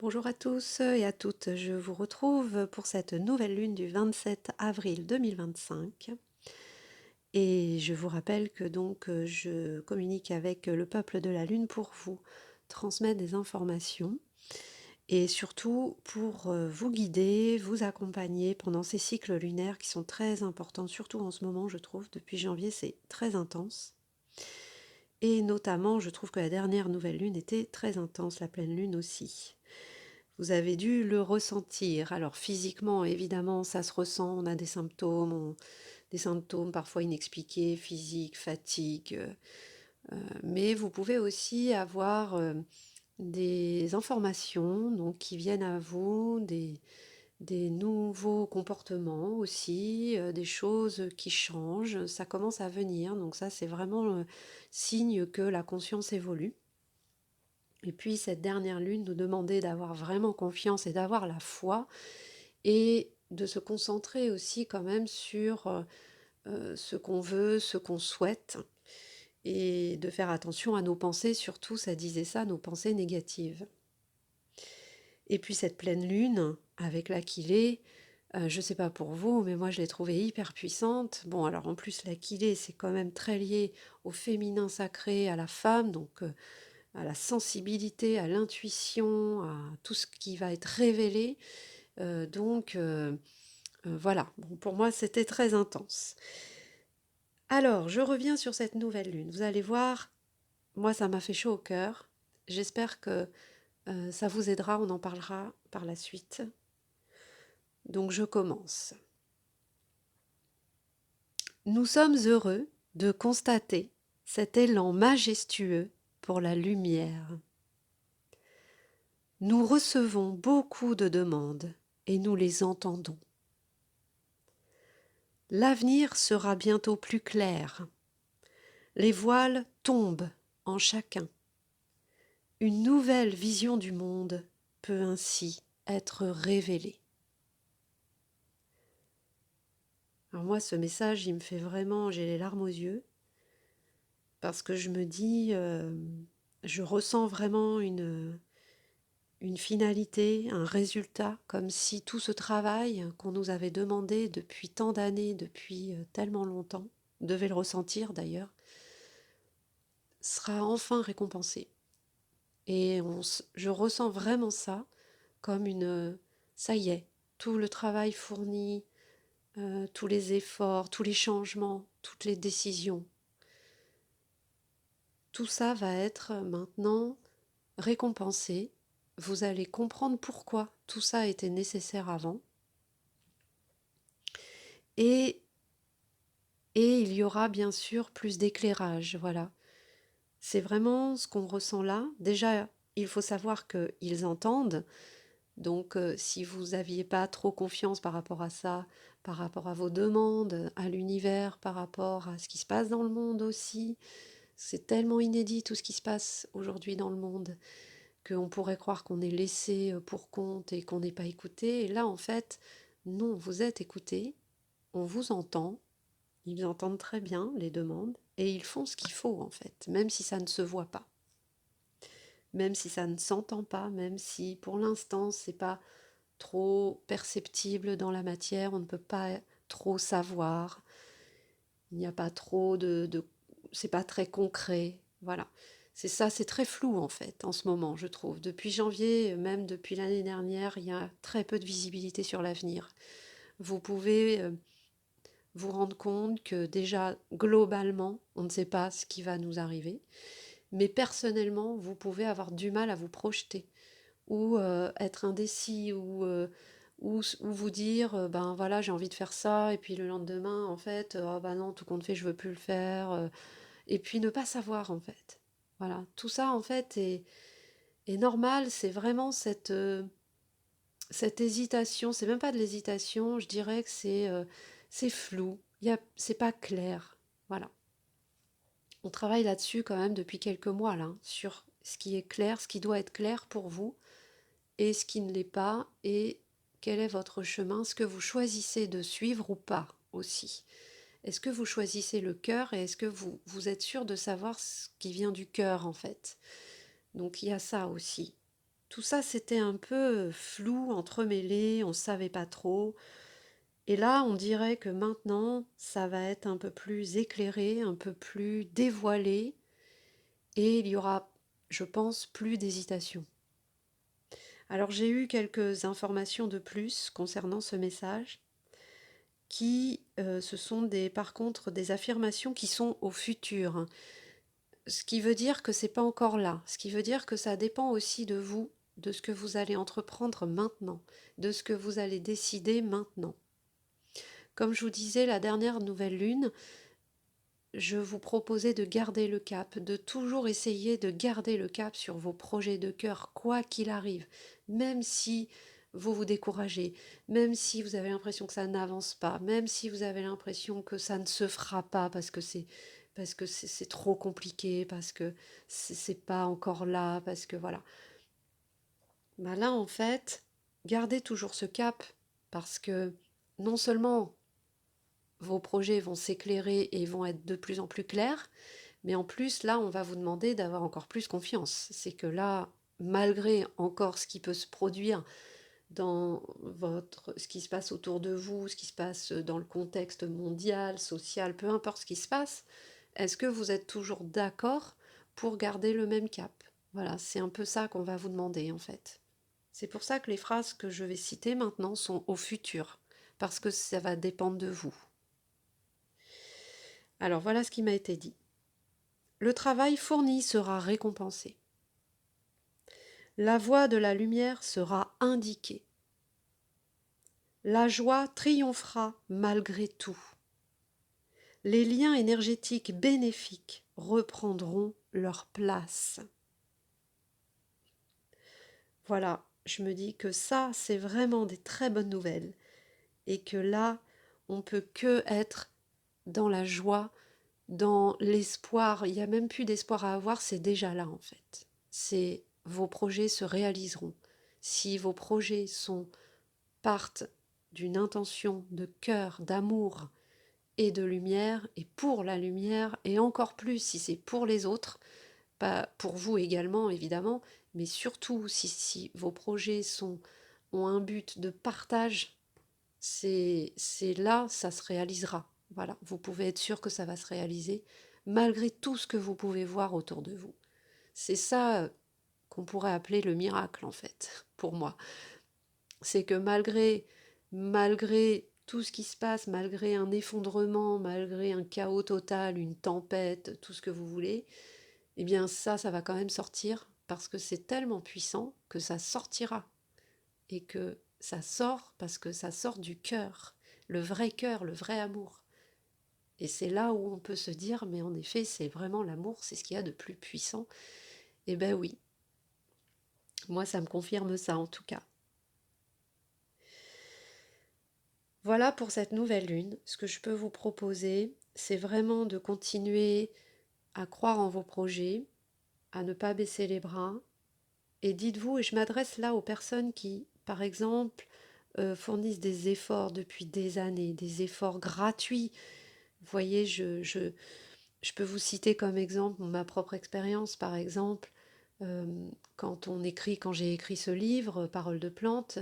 Bonjour à tous et à toutes, je vous retrouve pour cette nouvelle lune du 27 avril 2025 et je vous rappelle que je communique avec le peuple de la lune pour vous transmettre des informations et surtout pour vous guider, vous accompagner pendant ces cycles lunaires qui sont très importants, surtout en ce moment je trouve, depuis janvier c'est très intense. Et notamment je trouve que la dernière nouvelle lune était très intense, la pleine lune aussi. Vous avez dû le ressentir. Alors physiquement, évidemment, ça se ressent, on a des symptômes parfois inexpliqués, physiques, fatigue, mais vous pouvez aussi avoir des informations donc, qui viennent à vous, des nouveaux comportements aussi, des choses qui changent, ça commence à venir, donc ça c'est vraiment le signe que la conscience évolue. Et puis cette dernière lune nous demandait d'avoir vraiment confiance et d'avoir la foi et de se concentrer aussi quand même sur ce qu'on veut, ce qu'on souhaite et de faire attention à nos pensées, surtout ça disait ça, nos pensées négatives. Et puis cette pleine lune avec l'Aquilée, je ne sais pas pour vous, mais moi je l'ai trouvée hyper puissante. Bon alors en plus l'Aquilée c'est quand même très lié au féminin sacré, à la femme, donc à la sensibilité, à l'intuition, à tout ce qui va être révélé. Voilà, bon, pour moi c'était très intense. Alors, je reviens sur cette nouvelle lune. Vous allez voir, moi ça m'a fait chaud au cœur. J'espère que ça vous aidera, on en parlera par la suite. Donc je commence. Nous sommes heureux de constater cet élan majestueux pour la lumière. Nous recevons beaucoup de demandes et nous les entendons. L'avenir sera bientôt plus clair. Les voiles tombent en chacun. Une nouvelle vision du monde peut ainsi être révélée. Alors moi, ce message, il me fait vraiment, j'ai les larmes aux yeux, parce que je me dis, je ressens vraiment une finalité, un résultat, comme si tout ce travail qu'on nous avait demandé depuis tant d'années, depuis tellement longtemps, devait le ressentir d'ailleurs, sera enfin récompensé. Et je ressens vraiment ça comme ça y est, tout le travail fourni, tous les efforts, tous les changements, toutes les décisions, tout ça va être maintenant récompensé. Vous allez comprendre pourquoi tout ça était nécessaire avant. Et, et il y aura bien sûr plus d'éclairage, voilà. C'est vraiment ce qu'on ressent là. Déjà, il faut savoir qu'ils entendent. Donc, si vous n'aviez pas trop confiance par rapport à ça, par rapport à vos demandes, à l'univers, par rapport à ce qui se passe dans le monde aussi, c'est tellement inédit tout ce qui se passe aujourd'hui dans le monde qu'on pourrait croire qu'on est laissé pour compte et qu'on n'est pas écouté. Et là, en fait, non, vous êtes écouté, on vous entend, ils entendent très bien les demandes et ils font ce qu'il faut en fait, même si ça ne se voit pas, même si ça ne s'entend pas, même si pour l'instant c'est pas trop perceptible dans la matière, on ne peut pas trop savoir, il n'y a pas trop c'est pas très concret, voilà. C'est ça, c'est très flou en fait en ce moment, je trouve. Depuis janvier, même depuis l'année dernière, il y a très peu de visibilité sur l'avenir. Vous pouvez vous rendre compte que déjà, globalement, on ne sait pas ce qui va nous arriver, mais personnellement, vous pouvez avoir du mal à vous projeter ou être indécis ou vous dire ben voilà j'ai envie de faire ça et puis le lendemain en fait oh ben non tout compte fait je veux plus le faire et puis ne pas savoir en fait voilà tout ça en fait est normal, c'est vraiment cette hésitation, c'est même pas de l'hésitation, je dirais que c'est flou, c'est pas clair, voilà. On travaille là-dessus quand même depuis quelques mois là, sur ce qui est clair, ce qui doit être clair pour vous et ce qui ne l'est pas, et quel est votre chemin, ce que vous choisissez de suivre ou pas aussi. Est-ce que vous choisissez le cœur et est-ce que vous êtes sûr de savoir ce qui vient du cœur en fait. Donc il y a ça aussi. tout ça c'était un peu flou, entremêlé, on ne savait pas trop. Et là, on dirait que maintenant, ça va être un peu plus éclairé, un peu plus dévoilé, et il y aura, je pense, plus d'hésitation. Alors j'ai eu quelques informations de plus concernant ce message, qui ce sont par contre des affirmations qui sont au futur, hein. Ce qui veut dire que c'est pas encore là. Ce qui veut dire que ça dépend aussi de vous, de ce que vous allez entreprendre maintenant, de ce que vous allez décider maintenant. Comme je vous disais, la dernière nouvelle lune, je vous proposais de garder le cap, de toujours essayer de garder le cap sur vos projets de cœur, quoi qu'il arrive, même si vous vous découragez, même si vous avez l'impression que ça n'avance pas, même si vous avez l'impression que ça ne se fera pas parce que c'est trop compliqué, parce que c'est pas encore là, parce que voilà. Bah là, en fait, gardez toujours ce cap parce que non seulement vos projets vont s'éclairer et vont être de plus en plus clairs, mais en plus, là, on va vous demander d'avoir encore plus confiance. C'est que là, malgré encore ce qui peut se produire dans ce qui se passe autour de vous, ce qui se passe dans le contexte mondial, social, peu importe ce qui se passe, est-ce que vous êtes toujours d'accord pour garder le même cap? Voilà, c'est un peu ça qu'on va vous demander en fait. C'est pour ça que les phrases que je vais citer maintenant sont au futur, parce que ça va dépendre de vous. Alors voilà ce qui m'a été dit. Le travail fourni sera récompensé. La voie de la lumière sera indiquée. La joie triomphera malgré tout. Les liens énergétiques bénéfiques reprendront leur place. Voilà, je me dis que ça, c'est vraiment des très bonnes nouvelles. Et que là, on peut que être dans la joie, dans l'espoir. Il n'y a même plus d'espoir à avoir, c'est déjà là en fait. C'est vos projets se réaliseront. Si vos projets partent d'une intention de cœur, d'amour et de lumière, et pour la lumière, et encore plus si c'est pour les autres, pas pour vous également évidemment, mais surtout si vos projets ont un but de partage, c'est là, ça se réalisera. Voilà, vous pouvez être sûr que ça va se réaliser, malgré tout ce que vous pouvez voir autour de vous. C'est ça qu'on pourrait appeler le miracle, en fait, pour moi. C'est que malgré tout ce qui se passe, malgré un effondrement, malgré un chaos total, une tempête, tout ce que vous voulez, eh bien ça va quand même sortir, parce que c'est tellement puissant que ça sortira. Et que ça sort parce que ça sort du cœur, le vrai amour. Et c'est là où on peut se dire, mais en effet, c'est vraiment l'amour, c'est ce qu'il y a de plus puissant. Eh ben oui, moi ça me confirme ça en tout cas. Voilà pour cette nouvelle lune. Ce que je peux vous proposer, c'est vraiment de continuer à croire en vos projets, à ne pas baisser les bras. Et dites-vous, et je m'adresse là aux personnes qui, par exemple, fournissent des efforts depuis des années, des efforts gratuits. Vous voyez, je peux vous citer comme exemple ma propre expérience, par exemple, euh, quand j'ai écrit ce livre, Paroles de plantes,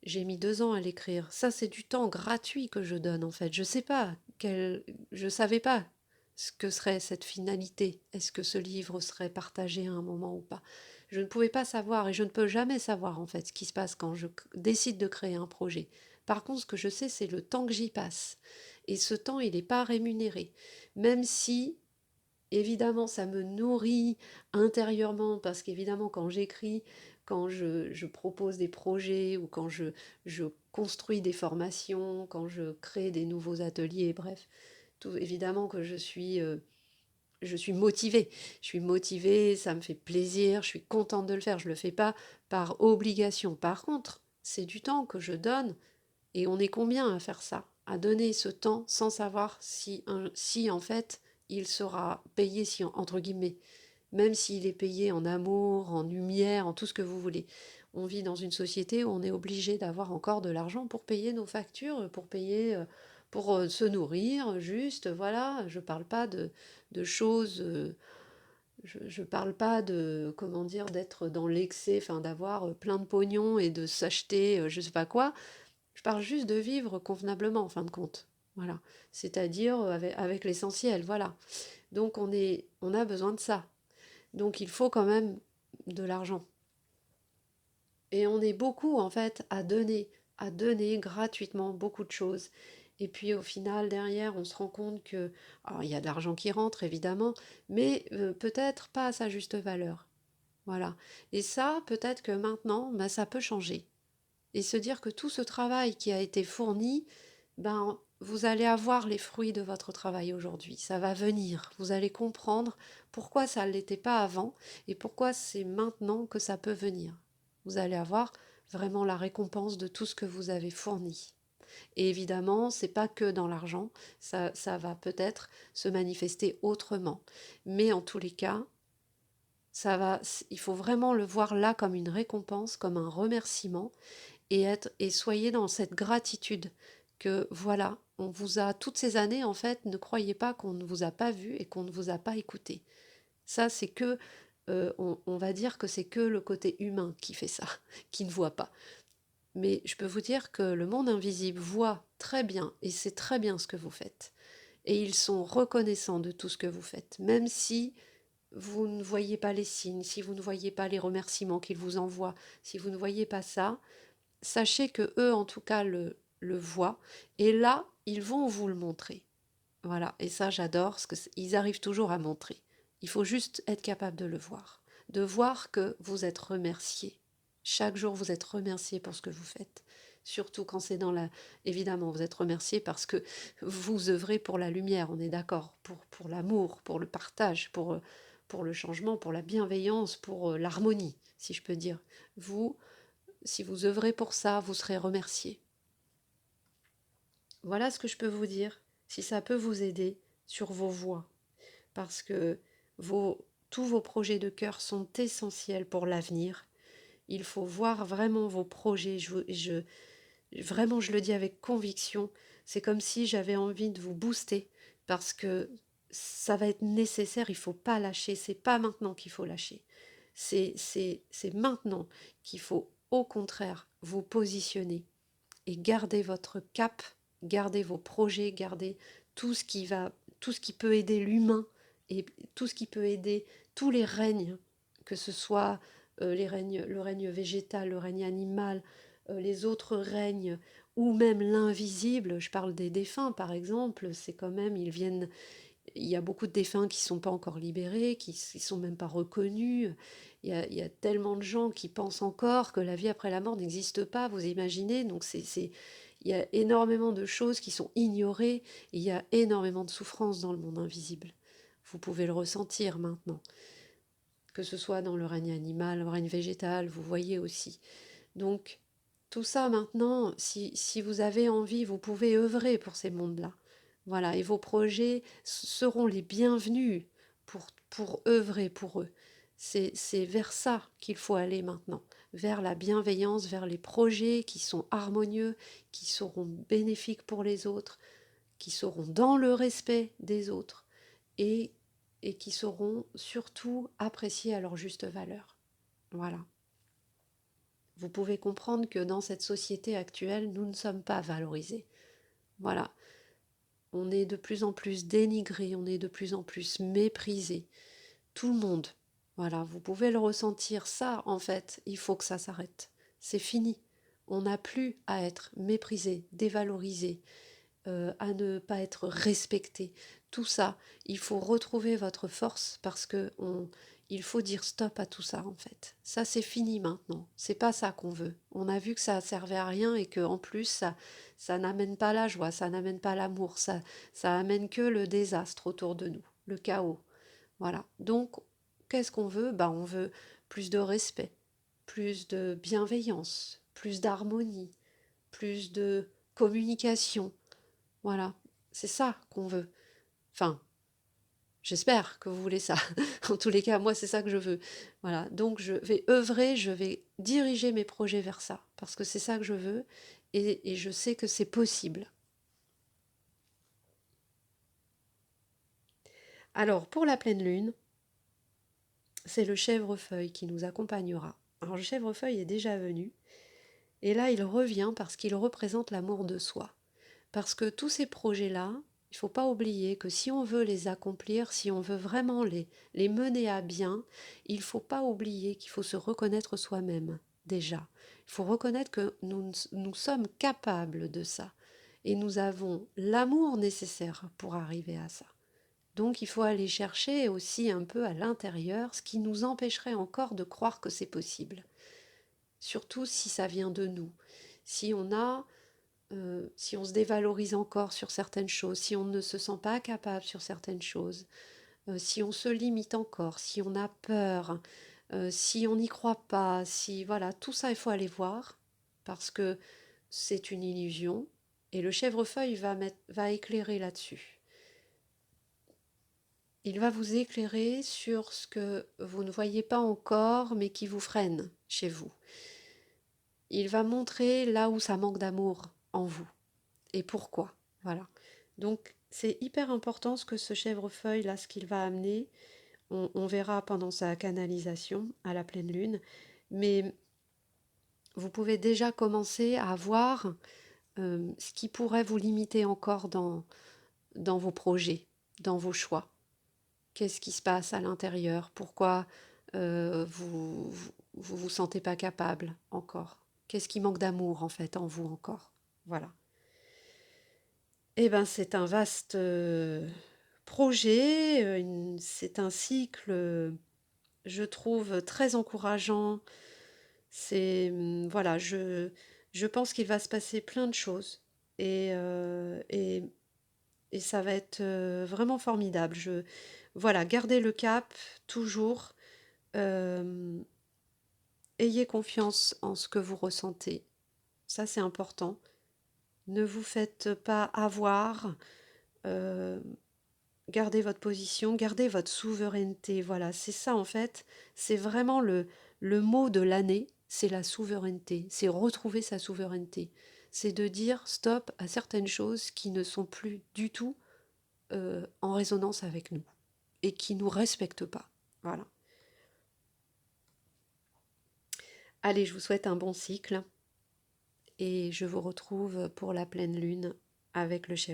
j'ai mis 2 ans à l'écrire. Ça, c'est du temps gratuit que je donne, en fait. Je savais pas ce que serait cette finalité. Est-ce que ce livre serait partagé à un moment ou pas? Je ne pouvais pas savoir et je ne peux jamais savoir, en fait, ce qui se passe quand je décide de créer un projet. Par contre, ce que je sais, c'est le temps que j'y passe. Et ce temps, il n'est pas rémunéré. Même si évidemment, ça me nourrit intérieurement parce qu'évidemment, quand j'écris, quand je propose des projets ou quand je construis des formations, quand je crée des nouveaux ateliers, bref, tout, évidemment que je suis motivée. Je suis motivée, ça me fait plaisir, je suis contente de le faire. Je ne le fais pas par obligation. Par contre, c'est du temps que je donne et on est combien à faire ça? À donner ce temps sans savoir si en fait il sera payé, si entre guillemets, même s'il est payé en amour, en lumière, en tout ce que vous voulez. On vit dans une société où on est obligé d'avoir encore de l'argent pour payer nos factures, pour payer, pour se nourrir, juste, voilà. Je ne parle pas de choses Je parle pas de, comment dire, d'être dans l'excès, enfin d'avoir plein de pognon et de s'acheter je sais pas quoi. Je parle juste de vivre convenablement, en fin de compte. Voilà. C'est-à-dire avec l'essentiel, voilà. Donc on a besoin de ça. Donc il faut quand même de l'argent. Et on est beaucoup en fait à donner gratuitement beaucoup de choses. Et puis au final, derrière, on se rend compte que, alors il y a de l'argent qui rentre évidemment, mais peut-être pas à sa juste valeur. Voilà. Et ça, peut-être que maintenant, bah, ça peut changer. Et se dire que tout ce travail qui a été fourni, ben, vous allez avoir les fruits de votre travail aujourd'hui. Ça va venir. Vous allez comprendre pourquoi ça ne l'était pas avant et pourquoi c'est maintenant que ça peut venir. Vous allez avoir vraiment la récompense de tout ce que vous avez fourni. Et évidemment, c'est pas que dans l'argent, ça va peut-être se manifester autrement. Mais en tous les cas, il faut vraiment le voir là comme une récompense, comme un remerciement, et soyez dans cette gratitude que voilà, on vous a toutes ces années en fait, ne croyez pas qu'on ne vous a pas vu et qu'on ne vous a pas écouté. Ça, c'est que on va dire que c'est que le côté humain qui fait ça, qui ne voit pas. Mais je peux vous dire que le monde invisible voit très bien et sait très bien ce que vous faites. Et ils sont reconnaissants de tout ce que vous faites, même si vous ne voyez pas les signes, si vous ne voyez pas les remerciements qu'ils vous envoient, si vous ne voyez pas ça, sachez que eux, en tout cas, le voient. Et là, ils vont vous le montrer. Voilà. Et ça, j'adore, parce qu'ils arrivent toujours à montrer. Il faut juste être capable de le voir. De voir que vous êtes remercié. Chaque jour, vous êtes remercié pour ce que vous faites. Surtout quand c'est dans la... Évidemment, vous êtes remercié parce que vous œuvrez pour la lumière, on est d'accord, pour l'amour, pour le partage, pour le changement, pour la bienveillance, pour l'harmonie, si je peux dire. Vous, si vous œuvrez pour ça, vous serez remercié. Voilà ce que je peux vous dire, si ça peut vous aider sur vos voies, parce que tous vos projets de cœur sont essentiels pour l'avenir. Il faut voir vraiment vos projets. Vraiment, je le dis avec conviction. C'est comme si j'avais envie de vous booster, parce que ça va être nécessaire. Il ne faut pas lâcher. C'est pas maintenant qu'il faut lâcher. C'est maintenant qu'il faut, au contraire, vous positionner et gardez votre cap, gardez vos projets, gardez tout ce qui va, tout ce qui peut aider l'humain et tout ce qui peut aider tous les règnes, que ce soit le règne végétal, le règne animal, les autres règnes ou même l'invisible. Je parle des défunts par exemple, c'est quand même, ils viennent, il y a beaucoup de défunts qui ne sont pas encore libérés, qui ne sont même pas reconnus. Il y a tellement de gens qui pensent encore que la vie après la mort n'existe pas, vous imaginez. Donc il y a énormément de choses qui sont ignorées, et il y a énormément de souffrances dans le monde invisible. Vous pouvez le ressentir maintenant, que ce soit dans le règne animal, le règne végétal, vous voyez aussi. Donc tout ça maintenant, si vous avez envie, vous pouvez œuvrer pour ces mondes-là. Voilà, et vos projets seront les bienvenus pour œuvrer pour eux. C'est vers ça qu'il faut aller maintenant, vers la bienveillance, vers les projets qui sont harmonieux, qui seront bénéfiques pour les autres, qui seront dans le respect des autres et, et qui seront surtout appréciés à leur juste valeur. Voilà. Vous pouvez comprendre que dans cette société actuelle, nous ne sommes pas valorisés. Voilà. On est de plus en plus dénigré, on est de plus en plus méprisé. Tout le monde. Voilà, vous pouvez le ressentir. Ça, en fait, il faut que ça s'arrête. C'est fini. On n'a plus à être méprisé, dévalorisé, à ne pas être respecté. Tout ça, il faut retrouver votre force parce que il faut dire stop à tout ça en fait. Ça c'est fini maintenant. C'est pas ça qu'on veut. On a vu que ça servait à rien et que en plus ça n'amène pas la joie, ça n'amène pas l'amour, ça amène que le désastre autour de nous, le chaos. Voilà. Donc qu'est-ce qu'on veut? Bah on veut plus de respect, plus de bienveillance, plus d'harmonie, plus de communication. Voilà, c'est ça qu'on veut. Enfin, j'espère que vous voulez ça. En tous les cas, moi, c'est ça que je veux. Voilà, donc je vais œuvrer, je vais diriger mes projets vers ça, parce que c'est ça que je veux, et je sais que c'est possible. Alors, pour la pleine lune, c'est le chèvrefeuille qui nous accompagnera. Alors le chèvrefeuille est déjà venu, et là il revient parce qu'il représente l'amour de soi. Parce que tous ces projets-là, il ne faut pas oublier que si on veut les accomplir, si on veut vraiment les mener à bien, il ne faut pas oublier qu'il faut se reconnaître soi-même déjà. Il faut reconnaître que nous sommes capables de ça. Et nous avons l'amour nécessaire pour arriver à ça. Donc il faut aller chercher aussi un peu à l'intérieur ce qui nous empêcherait encore de croire que c'est possible. Surtout si ça vient de nous. Si on a si on se dévalorise encore sur certaines choses, si on ne se sent pas capable sur certaines choses, si on se limite encore, si on a peur, si on n'y croit pas, si voilà, tout ça il faut aller voir parce que c'est une illusion et le chèvrefeuille va éclairer là-dessus. Il va vous éclairer sur ce que vous ne voyez pas encore mais qui vous freine chez vous. Il va montrer là où ça manque d'amour en vous. Et pourquoi. Voilà. Donc c'est hyper important ce que ce chèvrefeuille là, ce qu'il va amener. On verra pendant sa canalisation à la pleine lune, mais vous pouvez déjà commencer à voir ce qui pourrait vous limiter encore dans vos projets, dans vos choix. Qu'est-ce qui se passe à l'intérieur? Pourquoi vous sentez pas capable encore? Qu'est-ce qui manque d'amour en fait en vous encore? Voilà. Eh ben, c'est un vaste projet, c'est un cycle, je trouve très encourageant. Voilà, je pense qu'il va se passer plein de choses et, euh, et, et ça va être vraiment formidable. Voilà, gardez le cap toujours. euh, Ayez confiance en ce que vous ressentez. Ça, c'est important. Ne vous faites pas avoir. euh, Gardez votre position, gardez votre souveraineté. Voilà, c'est ça en fait. C'est vraiment le mot de l'année, c'est la souveraineté. C'est retrouver sa souveraineté. C'est de dire stop à certaines choses qui ne sont plus du tout en résonance avec nous et qui ne nous respectent pas. Voilà. Allez, je vous souhaite un bon cycle et je vous retrouve pour la pleine lune avec le chef.